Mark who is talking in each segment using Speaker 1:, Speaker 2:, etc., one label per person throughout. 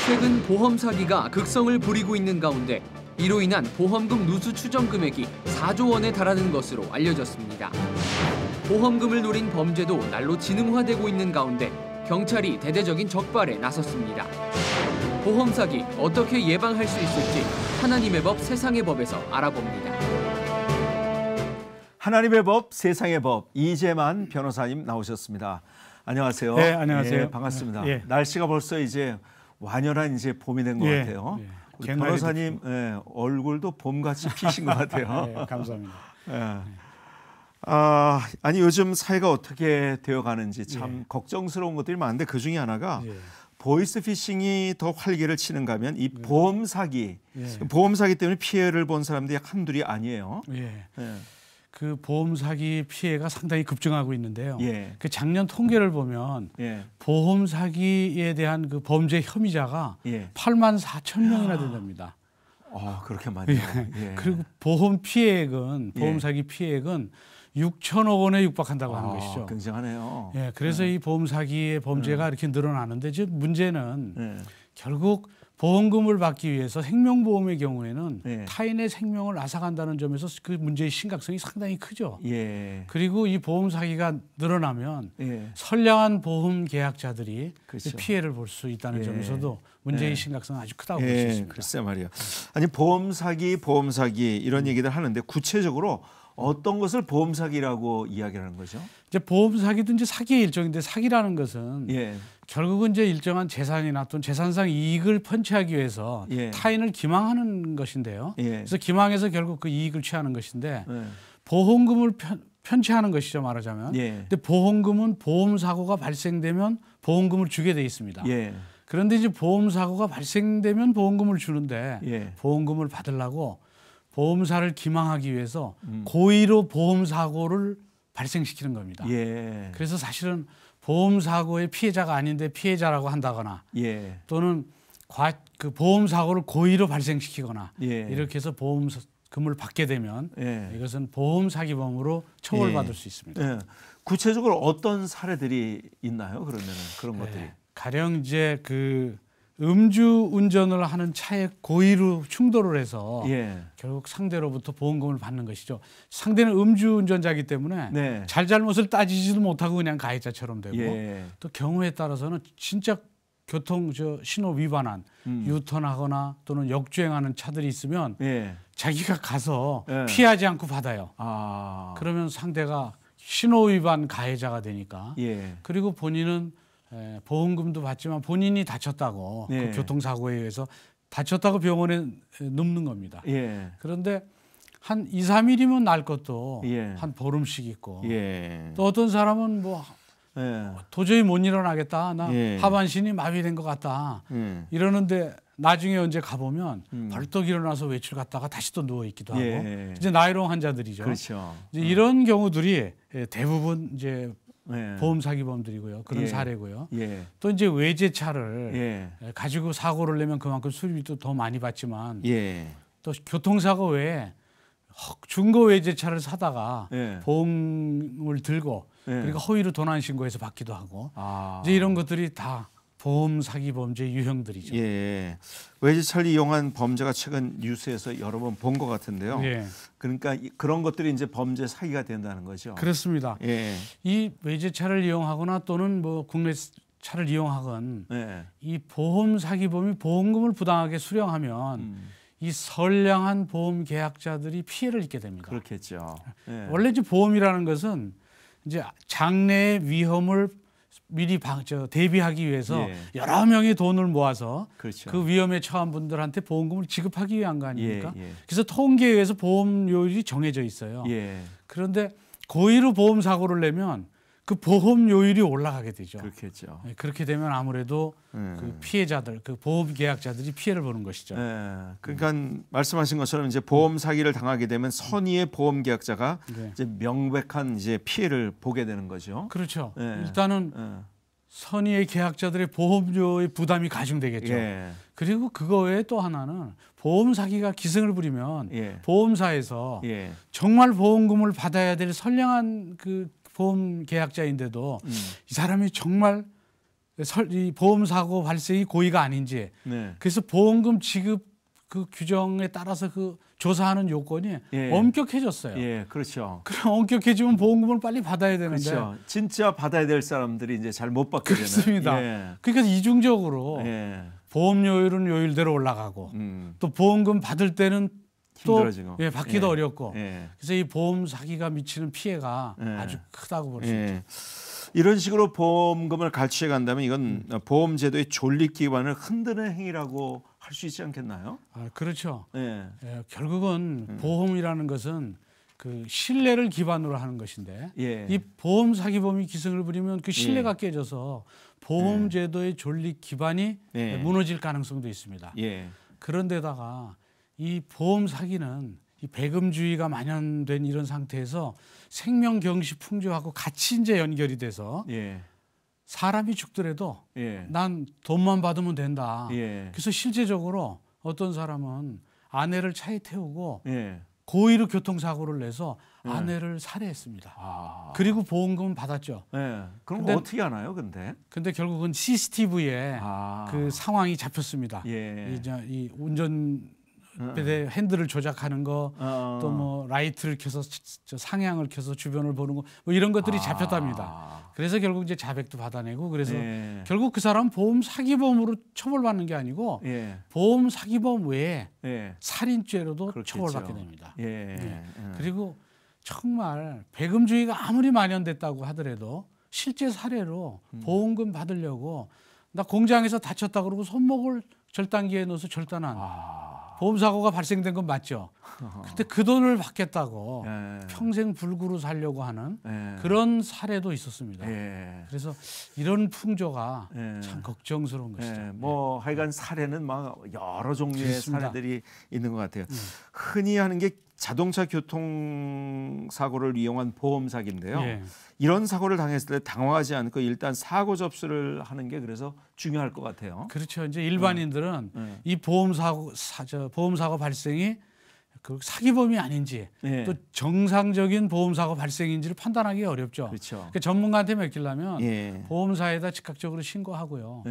Speaker 1: 최근 보험 사기가 극성을 부리고 있는 가운데 이로 인한 보험금 누수 추정 금액이 4조 원에 달하는 것으로 알려졌습니다. 보험금을 노린 범죄도 날로 지능화되고 있는 가운데 경찰이 대대적인 적발에 나섰습니다. 보험 사기 어떻게 예방할 수 있을지 하나님의 법 세상의 법에서 알아봅니다.
Speaker 2: 하나님의 법 세상의 법 이재만 변호사님 나오셨습니다. 안녕하세요.
Speaker 3: 네, 안녕하세요.
Speaker 2: 네, 반갑습니다.
Speaker 3: 네.
Speaker 2: 날씨가 벌써 이제 완연한 이제 봄이 된 것 같아요. 우리 변호사님 얼굴도 봄같이 피신 것 같아요.
Speaker 3: 네, 감사합니다.
Speaker 2: 아니 요즘 사회가 어떻게 되어가는지 참 걱정스러운 것들이 많은데 그 중에 하나가 보이스 피싱이 더 활기를 치는가 하면 이 보험 사기, 보험 사기 때문에 피해를 본 사람들이 한둘이 아니에요.
Speaker 3: 그 보험 사기 피해가 상당히 급증하고 있는데요. 그 작년 통계를 보면 보험 사기에 대한 그 범죄 혐의자가 8만 4천 명이나 된답니다.
Speaker 2: 그렇게 많이요.
Speaker 3: 그리고 보험 피해액은 보험 사기 피해액은 6천억 원에 육박한다고 하는 것이죠.
Speaker 2: 굉장하네요.
Speaker 3: 그래서 이 보험 사기의 범죄가 이렇게 늘어나는데 즉 문제는 결국 보험금을 받기 위해서 생명보험의 경우에는 타인의 생명을 앗아간다는 점에서 그 문제의 심각성이 상당히 크죠. 그리고 이 보험 사기가 늘어나면 선량한 보험 계약자들이 피해를 볼 수 있다는 점에서도 문제의 심각성은 아주 크다고 볼 수 있습니다.
Speaker 2: 글쎄 말이에요. 아니 보험 사기 이런 얘기들 하는데 구체적으로 어떤 것을 보험 사기라고 이야기하는 거죠?
Speaker 3: 이제 보험 사기도 이제 사기의 일종인데 사기라는 것은 결국은 이제 일정한 재산이나 또는 재산상 이익을 편취하기 위해서 타인을 기망하는 것인데요. 그래서 기망해서 결국 그 이익을 취하는 것인데 보험금을 편취하는 것이죠, 말하자면. 근데 보험금은 보험 사고가 발생되면 보험금을 주게 돼 있습니다. 그런데 이제 보험 사고가 발생되면 보험금을 주는데 보험금을 받으려고 보험사를 기망하기 위해서 고의로 보험 사고를 발생시키는 겁니다. 그래서 사실은 보험 사고의 피해자가 아닌데 피해자라고 한다거나 또는 그 보험 사고를 고의로 발생시키거나 이렇게 해서 보험금을 받게 되면 이것은 보험 사기범으로 처벌받을 수 있습니다.
Speaker 2: 구체적으로 어떤 사례들이 있나요? 그러면은 그런 것들이
Speaker 3: 가령 이제 그 음주 운전을 하는 차에 고의로 충돌을 해서 결국 상대로부터 보험금을 받는 것이죠. 상대는 음주 운전자이기 때문에 잘잘못을 따지지도 못하고 그냥 가해자처럼 되고 또 경우에 따라서는 진짜 교통 신호 위반한 유턴하거나 또는 역주행하는 차들이 있으면 자기가 가서 피하지 않고 받아요. 그러면 상대가 신호 위반 가해자가 되니까 그리고 본인은 보험금도 받지만 본인이 다쳤다고 그 교통사고에 의해서 다쳤다고 병원에 눕는 겁니다. 그런데 한 2, 3일이면 날 것도 한 보름씩 있고 또 어떤 사람은 뭐 도저히 못 일어나겠다. 나 하반신이 마비된 것 같다. 이러는데 나중에 언제 가보면 벌떡 일어나서 외출 갔다가 다시 또 누워있기도 하고 이제 나이롱 환자들이죠.
Speaker 2: 그렇죠.
Speaker 3: 이제 이런 경우들이 대부분 이제 보험 사기범들이고요. 그런 사례고요. 또 이제 외제차를 가지고 사고를 내면 그만큼 수리비도 더 많이 받지만 또 교통사고 외에 중고 외제차를 사다가 보험을 들고 그리고 허위로 도난 신고해서 받기도 하고 이제 이런 것들이 다 보험 사기 범죄 유형들이죠.
Speaker 2: 외제차를 이용한 범죄가 최근 뉴스에서 여러 번 본 것 같은데요. 그러니까 그런 것들이 이제 범죄 사기가 된다는 거죠.
Speaker 3: 그렇습니다. 이 외제차를 이용하거나 또는 뭐 국내 차를 이용하건 이 보험 사기범이 보험금을 부당하게 수령하면 이 선량한 보험 계약자들이 피해를 입게 됩니다.
Speaker 2: 그렇겠죠.
Speaker 3: 원래 이제 보험이라는 것은 이제 장래의 위험을 미리 대비하기 위해서 여러 명의 돈을 모아서 그 위험에 처한 분들한테 보험금을 지급하기 위한 거 아닙니까? 그래서 통계에 의해서 보험료율이 정해져 있어요. 그런데 고의로 보험 사고를 내면 그 보험료율이 올라가게 되죠.
Speaker 2: 그렇겠죠.
Speaker 3: 그렇게 되면 아무래도 그 피해자들, 그 보험 계약자들이 피해를 보는 것이죠.
Speaker 2: 그러니까 말씀하신 것처럼 이제 보험 사기를 당하게 되면 선의의 보험 계약자가 이제 명백한 이제 피해를 보게 되는 거죠.
Speaker 3: 그렇죠. 일단은 선의의 계약자들의 보험료의 부담이 가중되겠죠. 그리고 그거 외에 또 하나는 보험 사기가 기승을 부리면 보험사에서 정말 보험금을 받아야 될 선량한 그 보험 계약자인데도 이 사람이 정말 이 보험 사고 발생이 고의가 아닌지 그래서 보험금 지급 그 규정에 따라서 그 조사하는 요건이 엄격해졌어요.
Speaker 2: 예, 그렇죠.
Speaker 3: 그럼 엄격해지면 보험금을 빨리 받아야 되는데.
Speaker 2: 그렇죠. 진짜 받아야 될 사람들이 이제 잘 못 받게 되는.
Speaker 3: 그렇습니다. 그러니까 이중적으로 보험료율은 요율대로 올라가고 또 보험금 받을 때는 또
Speaker 2: 힘들어지고.
Speaker 3: 받기도 어렵고. 그래서 이 보험 사기가 미치는 피해가 아주 크다고 볼 수 있죠.
Speaker 2: 이런 식으로 보험금을 갈취해 간다면 이건 보험 제도의 존립 기반을 흔드는 행위라고 할 수 있지 않겠나요?
Speaker 3: 그렇죠. 결국은 보험이라는 것은 그 신뢰를 기반으로 하는 것인데 이 보험 사기범이 기승을 부리면 그 신뢰가 깨져서 보험 제도의 존립 기반이 무너질 가능성도 있습니다. 그런데다가 이 보험 사기는 이 배금주의가 만연된 이런 상태에서 생명 경시 풍조하고 같이 이제 연결이 돼서 사람이 죽더라도 난 돈만 받으면 된다. 그래서 실제적으로 어떤 사람은 아내를 차에 태우고 고의로 교통사고를 내서 아내를 살해했습니다. 그리고 보험금은 받았죠.
Speaker 2: 그럼 어떻게 하나요, 근데
Speaker 3: 결국은 CCTV에 그 상황이 잡혔습니다. 이 운전 핸들을 조작하는 거, 또 뭐 라이트를 켜서 상향을 켜서 주변을 보는 거, 뭐 이런 것들이 잡혔답니다. 그래서 결국 이제 자백도 받아내고 그래서 결국 그 사람 보험 사기범으로 처벌받는 게 아니고 보험 사기범 외에 살인죄로도 그렇겠죠. 처벌받게 됩니다. 그리고 정말 배금주의가 아무리 만연됐다고 하더라도 실제 사례로 보험금 받으려고 나 공장에서 다쳤다 그러고 손목을 절단기에 넣어서 절단한 보험사고가 발생된 건 맞죠. 근데 그 돈을 받겠다고 평생 불구로 살려고 하는 그런 사례도 있었습니다. 그래서 이런 풍조가 참 걱정스러운 것이죠.
Speaker 2: 뭐 하여간 사례는 막 여러 종류의 그렇습니다. 사례들이 있는 것 같아요. 흔히 하는 게 자동차 교통사고를 이용한 보험 사기인데요. 이런 사고를 당했을 때 당황하지 않고 일단 사고 접수를 하는 게 그래서 중요할 것 같아요.
Speaker 3: 그렇죠. 이제 일반인들은 이 보험 사고 발생이 그 사기범이 아닌지 또 정상적인 보험 사고 발생인지를 판단하기 어렵죠.
Speaker 2: 그렇죠.
Speaker 3: 그러니까 전문가한테 맡기려면 보험사에다 즉각적으로 신고하고요.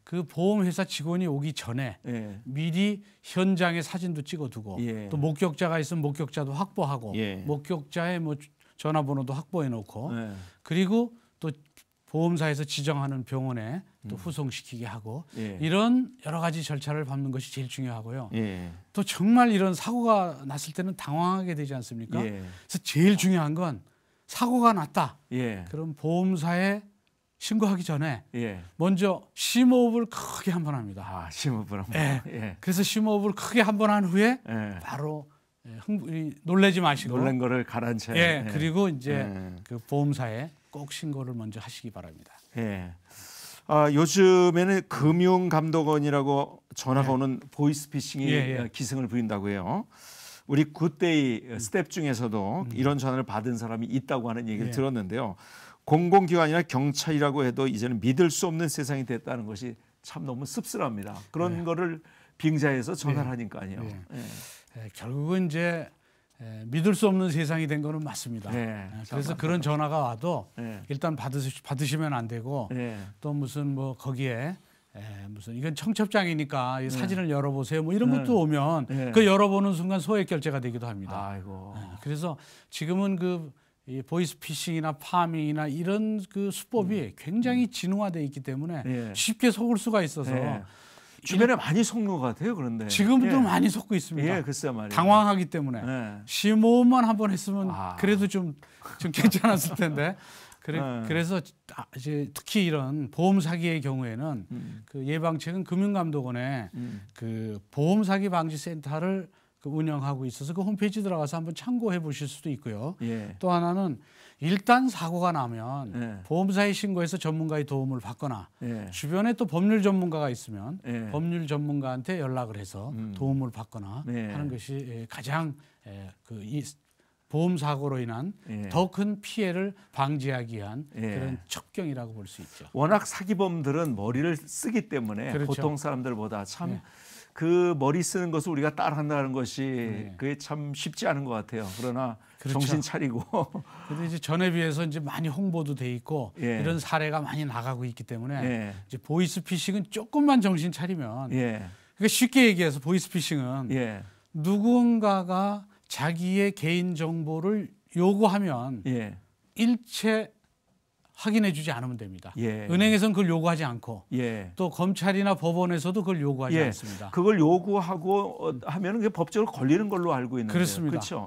Speaker 3: 그 보험회사 직원이 오기 전에 미리 현장의 사진도 찍어두고 또 목격자가 있으면 목격자도 확보하고 목격자의 뭐 전화번호도 확보해 놓고 그리고 또 보험사에서 지정하는 병원에 또 후송시키게 하고 이런 여러 가지 절차를 밟는 것이 제일 중요하고요. 또 정말 이런 사고가 났을 때는 당황하게 되지 않습니까? 그래서 제일 중요한 건 사고가 났다. 그럼 보험사에 신고하기 전에 먼저 심호흡을 크게 한 번 합니다.
Speaker 2: 심호흡을 한 번.
Speaker 3: 그래서 심호흡을 크게 한 번 한 후에 바로 놀라지 마시고
Speaker 2: 놀란 거를 가라앉혀야.
Speaker 3: 그리고 이제 그 보험사에 꼭 신고를 먼저 하시기 바랍니다.
Speaker 2: 요즘에는 금융감독원이라고 전화가 오는 보이스피싱이 기승을 부린다고 해요. 우리 굿데이 스텝 중에서도 이런 전화를 받은 사람이 있다고 하는 얘기를 들었는데요. 공공기관이나 경찰이라고 해도 이제는 믿을 수 없는 세상이 됐다는 것이 참 너무 씁쓸합니다. 그런 거를 빙자해서 전화를 하니까요.
Speaker 3: 결국은 이제 믿을 수 없는 세상이 된 거는 맞습니다. 그래서 그런 전화가 와도 일단 받으시면 안 되고 또 무슨 뭐 거기에 무슨 이건 청첩장이니까 이 사진을 열어보세요. 뭐 이런 것도 오면 그 열어보는 순간 소액 결제가 되기도 합니다. 그래서 지금은 이 보이스피싱이나 파밍이나 이런 그 수법이 굉장히 진화되어 있기 때문에 쉽게 속을 수가 있어서
Speaker 2: 주변에 많이 속는 것 같아요. 그런데
Speaker 3: 지금도 많이 속고 있습니다.
Speaker 2: 글쎄 말이에요.
Speaker 3: 당황하기 때문에 심호흡만 한번 했으면 그래도 좀 괜찮았을 텐데. 그래서 이제 특히 이런 보험 사기의 경우에는 그 예방책은 금융감독원에 그 보험 사기 방지 센터를 운영하고 있어서 그 홈페이지 들어가서 한번 참고해 보실 수도 있고요. 또 하나는 일단 사고가 나면 보험사에 신고해서 전문가의 도움을 받거나 주변에 또 법률 전문가가 있으면 법률 전문가한테 연락을 해서 도움을 받거나 하는 것이 가장 이 보험 사고로 인한 더 큰 피해를 방지하기 위한 그런 첩경이라고 볼 수 있죠.
Speaker 2: 워낙 사기범들은 머리를 쓰기 때문에 보통 사람들보다 참 그 머리 쓰는 것을 우리가 따라한다는 것이 그게 참 쉽지 않은 것 같아요. 그러나 그렇죠. 정신 차리고.
Speaker 3: 그런데 이제 전에 비해서 이제 많이 홍보도 돼 있고 이런 사례가 많이 나가고 있기 때문에 이제 보이스피싱은 조금만 정신 차리면 그러니까 쉽게 얘기해서 보이스피싱은 누군가가 자기의 개인 정보를 요구하면 일체 확인해주지 않으면 됩니다. 은행에서는 그걸 요구하지 않고 또 검찰이나 법원에서도 그걸 요구하지 않습니다.
Speaker 2: 그걸 요구하고 하면 그게 법적으로 걸리는 걸로 알고 있는데
Speaker 3: 그렇습니다.
Speaker 2: 그렇죠.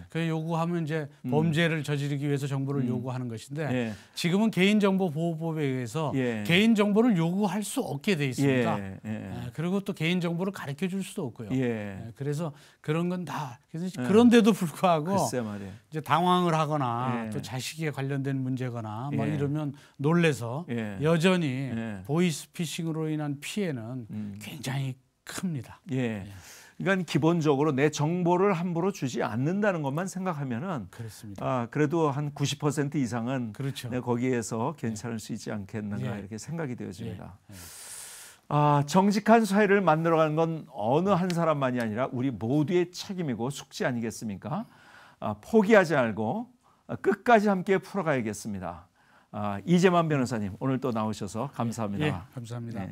Speaker 3: 그 요구하면 이제 범죄를 저지르기 위해서 정보를 요구하는 것인데 지금은 개인정보보호법에 의해서 개인정보를 요구할 수 없게 돼 있습니다. 그리고 또 개인정보를 가르쳐 줄 수도 없고요. 그래서 그런 건 다 그런데도 불구하고 이제 당황을 하거나 또 자식에 관련된 문제거나 뭐 이러면 놀래서 여전히 보이스피싱으로 인한 피해는 굉장히 큽니다.
Speaker 2: 그러니까 기본적으로 내 정보를 함부로 주지 않는다는 것만 생각하면은
Speaker 3: 그렇습니다.
Speaker 2: 그래도 한 90% 이상은
Speaker 3: 그렇죠.
Speaker 2: 거기에서 괜찮을 수 있지 않겠는가 이렇게 생각이 되어집니다. 정직한 사회를 만들어가는 건 어느 한 사람만이 아니라 우리 모두의 책임이고 숙제 아니겠습니까? 포기하지 말고 끝까지 함께 풀어가야겠습니다. 이재만 변호사님 오늘 또 나오셔서 감사합니다.
Speaker 3: 감사합니다.